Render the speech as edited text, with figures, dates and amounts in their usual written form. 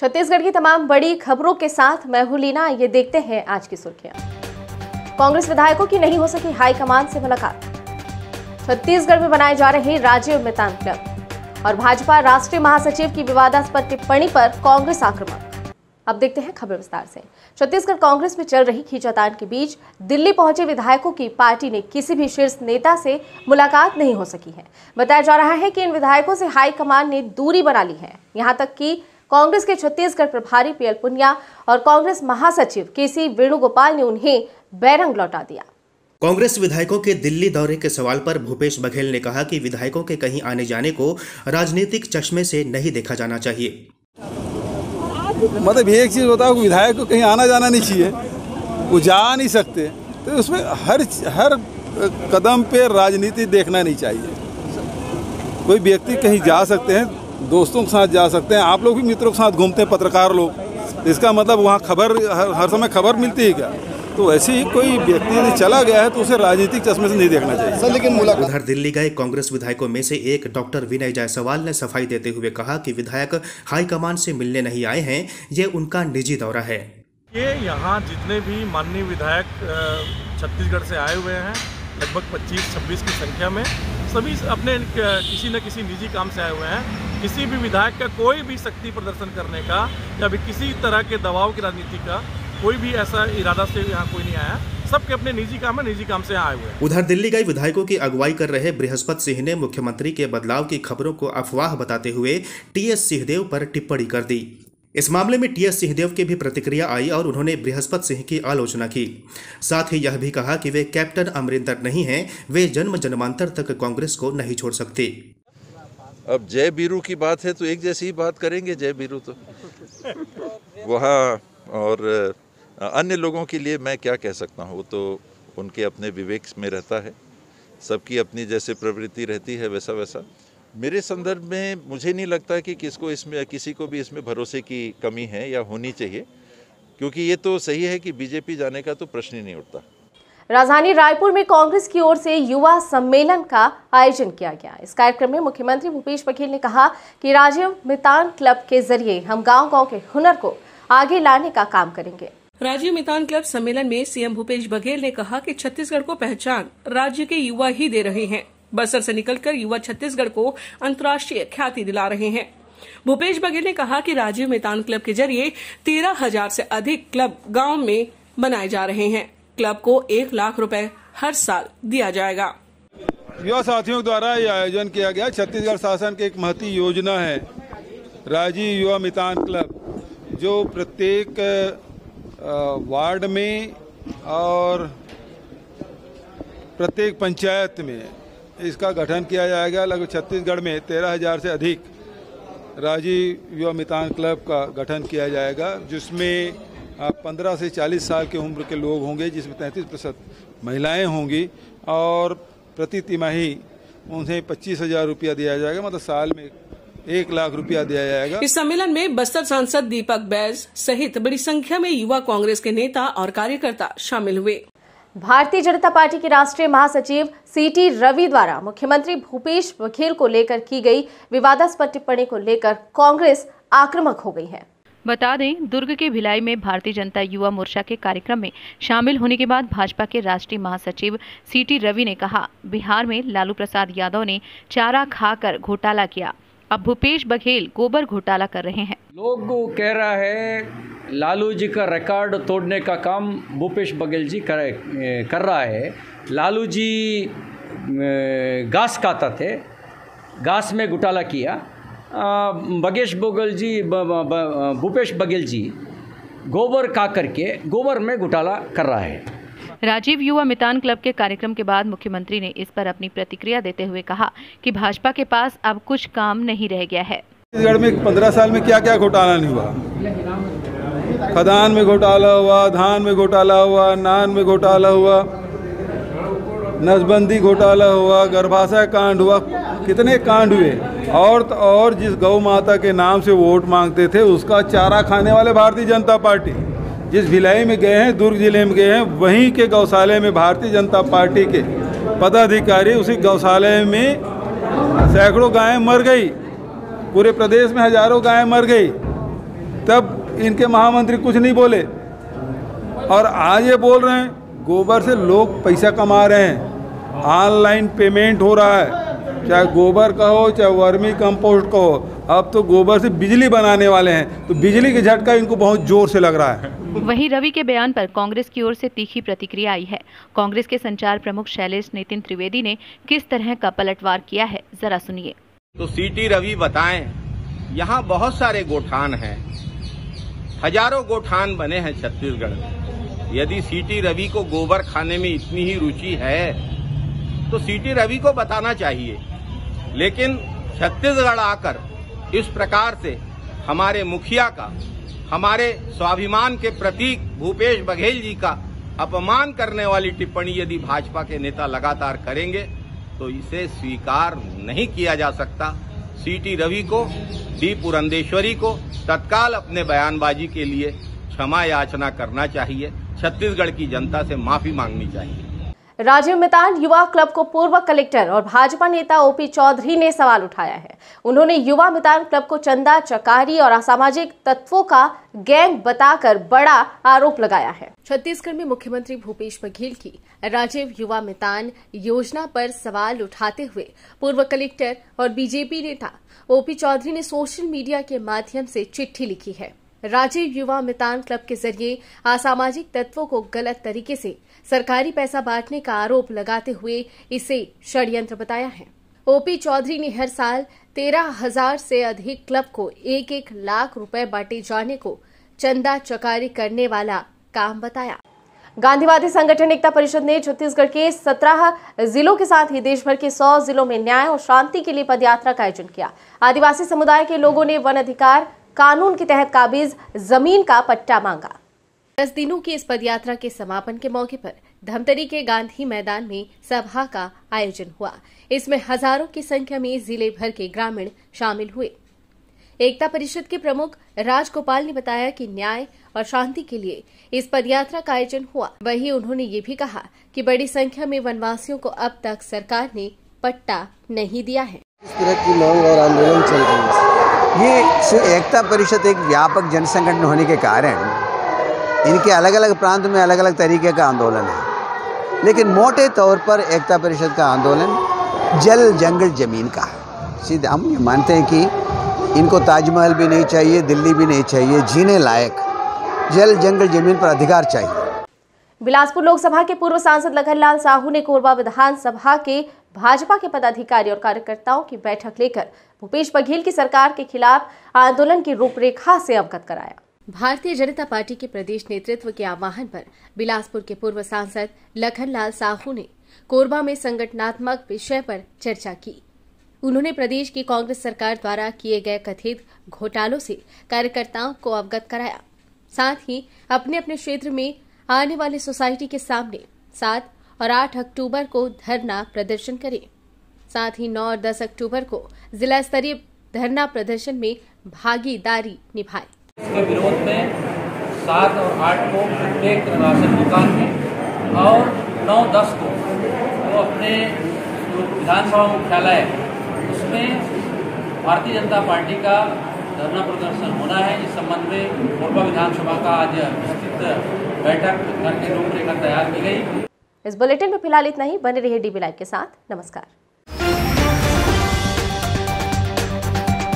छत्तीसगढ़ की तमाम बड़ी खबरों के साथ मैं हूं लीना। ये देखते हैं आज की सुर्खियां। कांग्रेस विधायकों की नहीं हो सकी हाईकमान से मुलाकात। छत्तीसगढ़ में बनाए जा रहे राजीव मितान क्लब और भाजपा राष्ट्रीय महासचिव की विवादास्पद टिप्पणी पर कांग्रेस आक्रामक। अब देखते हैं खबर विस्तार से। छत्तीसगढ़ कांग्रेस में चल रही खींचातान के बीच दिल्ली पहुंचे विधायकों की पार्टी ने किसी भी शीर्ष नेता से मुलाकात नहीं हो सकी है। बताया जा रहा है कि इन विधायकों से हाईकमान ने दूरी बना ली है। यहां तक कि कांग्रेस के छत्तीसगढ़ प्रभारी पीएल पुनिया और कांग्रेस महासचिव केसी वेणुगोपाल ने उन्हें बैरंग लौटा दिया। कांग्रेस विधायकों के दिल्ली दौरे के सवाल पर भूपेश बघेल ने कहा कि विधायकों के कहीं आने जाने को राजनीतिक चश्मे से नहीं देखा जाना चाहिए। मतलब एक चीज़ होता है, विधायक को कहीं आना जाना नहीं चाहिए, वो जा नहीं सकते, तो उसमें हर कदम पे राजनीति देखना नहीं चाहिए। कोई व्यक्ति कहीं जा सकते हैं, दोस्तों के साथ जा सकते हैं, आप लोग भी मित्रों के साथ घूमते हैं, पत्रकार लोग, इसका मतलब वहाँ खबर हर समय खबर मिलती है क्या? तो ऐसे ही कोई व्यक्ति यदि चला गया है तो उसे राजनीतिक चश्मे से नहीं देखना चाहिए सर। लेकिन उधर दिल्ली गए कांग्रेस विधायकों में से एक डॉक्टर विनय जायसवाल ने सफाई देते हुए कहा कि विधायक हाईकमान से मिलने नहीं आए हैं, ये उनका निजी दौरा है। ये यहाँ जितने भी माननीय विधायक छत्तीसगढ़ से आए हुए हैं, लगभग 25-26 की संख्या में, सभी अपने किसी न किसी निजी काम से आए हुए हैं। किसी भी विधायक का कोई भी शक्ति प्रदर्शन करने का या भी किसी तरह के दबाव की राजनीति का कोई भी ऐसा इरादा से यहाँ कोई नहीं आया। सबके अपने निजी काम है, निजी काम से आए हुए हैं। उधर दिल्ली गए विधायकों की अगुवाई कर रहे बृहस्पति सिंह ने मुख्यमंत्री के बदलाव की खबरों को अफवाह बताते हुए टीएस सिंहदेव पर टिप्पणी कर दी। इस मामले में टीएस सिंहदेव की भी प्रतिक्रिया आई और उन्होंने बृहस्पति सिंह की आलोचना की। साथ ही यह भी कहा कि वे कैप्टन अमरिंदर नहीं हैं, वे जन्म जन्मांतर तक कांग्रेस को नहीं छोड़ सकते। अब जय बीरू की बात है तो एक जैसी ही बात करेंगे। जय बीरू तो वहाँ, और अन्य लोगों के लिए मैं क्या कह सकता हूँ, तो उनके अपने विवेक में रहता है, सबकी अपनी जैसे प्रवृत्ति रहती है वैसा वैसा। मेरे संदर्भ में मुझे नहीं लगता कि किसी को भी इसमें भरोसे की कमी है या होनी चाहिए, क्योंकि ये तो सही है कि बीजेपी जाने का तो प्रश्न ही नहीं उठता। राजधानी रायपुर में कांग्रेस की ओर से युवा सम्मेलन का आयोजन किया गया। इस कार्यक्रम में मुख्यमंत्री भूपेश बघेल ने कहा कि राजीव मितान क्लब के जरिए हम गांव-गांव के हुनर को आगे लाने का काम करेंगे। राजीव मितान क्लब सम्मेलन में सीएम भूपेश बघेल ने कहा कि छत्तीसगढ़ को पहचान राज्य के युवा ही दे रहे हैं। बस्तर से निकलकर युवा छत्तीसगढ़ को अंतर्राष्ट्रीय ख्याति दिला रहे हैं। भूपेश बघेल ने कहा कि राजीव मितान क्लब के जरिए 13,000 से अधिक क्लब गांव में बनाए जा रहे हैं। क्लब को 1 लाख रुपए हर साल दिया जाएगा। युवा साथियों द्वारा यह आयोजन किया गया। छत्तीसगढ़ शासन की एक महती योजना है राजीव युवा मितान क्लब, जो प्रत्येक वार्ड में और प्रत्येक पंचायत में इसका गठन किया जाएगा। लगभग छत्तीसगढ़ में 13,000 से अधिक राजीव युवा मितान क्लब का गठन किया जाएगा, जिसमें 15 से 40 साल की उम्र के लोग होंगे, जिसमें 33% महिलाएं होंगी, और प्रति तिमाही उन्हें 25,000 रुपया दिया जाएगा, मतलब साल में 1 लाख रुपया दिया जाएगा। इस सम्मेलन में बस्तर सांसद दीपक बैज सहित बड़ी संख्या में युवा कांग्रेस के नेता और कार्यकर्ता शामिल हुए। भारतीय जनता पार्टी के राष्ट्रीय महासचिव सीटी रवि द्वारा मुख्यमंत्री भूपेश बघेल को लेकर की गई विवादास्पद टिप्पणी को लेकर कांग्रेस आक्रामक हो गई है। बता दें, दुर्ग के भिलाई में भारतीय जनता युवा मोर्चा के कार्यक्रम में शामिल होने के बाद भाजपा के राष्ट्रीय महासचिव सीटी रवि ने कहा, बिहार में लालू प्रसाद यादव ने चारा खाकर घोटाला किया, अब भूपेश बघेल गोबर घोटाला कर रहे हैं। लोग कह रहा है लालू जी का रिकॉर्ड तोड़ने का काम भूपेश बघेल जी कर रहा है। लालू जी घास खाता थे, घास में घोटाला किया। भूपेश बघेल जी गोबर खा करके गोबर में घोटाला कर रहा है। राजीव युवा मितान क्लब के कार्यक्रम के बाद मुख्यमंत्री ने इस पर अपनी प्रतिक्रिया देते हुए कहा कि भाजपा के पास अब कुछ काम नहीं रह गया है। छत्तीसगढ़ में 15 साल में क्या क्या घोटाला नहीं हुआ। खदान में घोटाला हुआ, धान में घोटाला हुआ, नान में घोटाला हुआ, नसबंदी घोटाला हुआ, गर्भाशय कांड हुआ, कितने कांड हुए। और जिस गौ माता के नाम से वोट मांगते थे उसका चारा खाने वाले भारतीय जनता पार्टी, जिस भिलाई में गए हैं, दुर्ग जिले में गए हैं, वहीं के गौशाले में भारतीय जनता पार्टी के पदाधिकारी, उसी गौशाले में सैकड़ों गायें मर गई, पूरे प्रदेश में हजारों गायें मर गई। तब इनके महामंत्री कुछ नहीं बोले, और आज ये बोल रहे हैं गोबर से लोग पैसा कमा रहे हैं, ऑनलाइन पेमेंट हो रहा है, चाहे गोबर का हो चाहे वर्मी कंपोस्ट का हो। अब तो गोबर से बिजली बनाने वाले हैं, तो बिजली का झटका इनको बहुत जोर से लग रहा है। वहीं रवि के बयान पर कांग्रेस की ओर से तीखी प्रतिक्रिया आई है। कांग्रेस के संचार प्रमुख शैलेश नितिन त्रिवेदी ने किस तरह का पलटवार किया है, जरा सुनिए। तो सीटी रवि बताएं, यहाँ बहुत सारे गोठान हैं, हजारों गोठान बने हैं छत्तीसगढ़ में। यदि सीटी रवि को गोबर खाने में इतनी ही रुचि है तो सीटी रवि को बताना चाहिए, लेकिन छत्तीसगढ़ आकर इस प्रकार से हमारे मुखिया का, हमारे स्वाभिमान के प्रतीक भूपेश बघेल जी का अपमान करने वाली टिप्पणी यदि भाजपा के नेता लगातार करेंगे तो इसे स्वीकार नहीं किया जा सकता। सीटी रवि को, डी पुरंदेश्वरी को तत्काल अपने बयानबाजी के लिए क्षमा याचना करना चाहिए, छत्तीसगढ़ की जनता से माफी मांगनी चाहिए। राजीव मितान युवा क्लब को पूर्व कलेक्टर और भाजपा नेता ओपी चौधरी ने सवाल उठाया है। उन्होंने युवा मितान क्लब को चंदा चकारी और असामाजिक तत्वों का गैंग बताकर बड़ा आरोप लगाया है। छत्तीसगढ़ में मुख्यमंत्री भूपेश बघेल की राजीव युवा मितान योजना पर सवाल उठाते हुए पूर्व कलेक्टर और बीजेपी नेता ओपी चौधरी ने सोशल मीडिया के माध्यम से चिट्ठी लिखी है। राजीव युवा मितान क्लब के जरिए असामाजिक तत्वों को गलत तरीके से सरकारी पैसा बांटने का आरोप लगाते हुए इसे षड्यंत्र बताया है। ओपी चौधरी ने हर साल 13,000 से अधिक क्लब को 1-1 लाख रुपए बांटे जाने को चंदा चकारी करने वाला काम बताया। गांधीवादी संगठन एकता परिषद ने छत्तीसगढ़ के 17 जिलों के साथ ही देश भर के 100 जिलों में न्याय और शांति के लिए पदयात्रा का आयोजन किया। आदिवासी समुदाय के लोगों ने वन अधिकार कानून के तहत काबिज जमीन का पट्टा मांगा। 10 दिनों की इस पदयात्रा के समापन के मौके पर धमतरी के गांधी मैदान में सभा का आयोजन हुआ। इसमें हजारों की संख्या में जिले भर के ग्रामीण शामिल हुए। एकता परिषद के प्रमुख राजगोपाल ने बताया कि न्याय और शांति के लिए इस पदयात्रा का आयोजन हुआ। वहीं उन्होंने ये भी कहा कि बड़ी संख्या में वनवासियों को अब तक सरकार ने पट्टा नहीं दिया है। इस तरह की मांग और आंदोलन चल रही है। ये एकता परिषद एक व्यापक जनसंगठन होने के कारण इनके अलग अलग प्रांत में अलग अलग तरीके का आंदोलन है, लेकिन मोटे तौर पर एकता परिषद का आंदोलन जल जंगल जमीन का है। सीधे हम ये मानते हैं कि इनको ताजमहल भी नहीं चाहिए, दिल्ली भी नहीं चाहिए, जीने लायक जल जंगल जमीन पर अधिकार चाहिए। बिलासपुर लोकसभा के पूर्व सांसद लखनलाल साहू ने कोरबा विधानसभा के भाजपा के पदाधिकारी और कार्यकर्ताओं की बैठक लेकर भूपेश बघेल की सरकार के खिलाफ आंदोलन की रूपरेखा से अवगत कराया। भारतीय जनता पार्टी के प्रदेश नेतृत्व के आह्वान पर बिलासपुर के पूर्व सांसद लखनलाल साहू ने कोरबा में संगठनात्मक विषय पर चर्चा की। उन्होंने प्रदेश की कांग्रेस सरकार द्वारा किए गए कथित घोटालों से कार्यकर्ताओं को अवगत कराया। साथ ही अपने अपने क्षेत्र में आने वाले सोसाइटी के सामने 7 और 8 अक्टूबर को धरना प्रदर्शन करें। साथ ही 9 और 10 अक्टूबर को जिला स्तरीय धरना प्रदर्शन में भागीदारी निभाए। इसके विरोध में 7 और 8 को प्रत्येक राशन दुकान में और 9-10 को वो अपने विधानसभा मुख्यालय उसमें भारतीय जनता पार्टी का धरना प्रदर्शन होना है। इस संबंध में कोरबा विधानसभा का आज विस्तृत बैठक करके रूपरेखा तैयार की गई। इस बुलेटिन में फिलहाल इतना ही। बने रहिए डीबी लाइव के साथ। नमस्कार।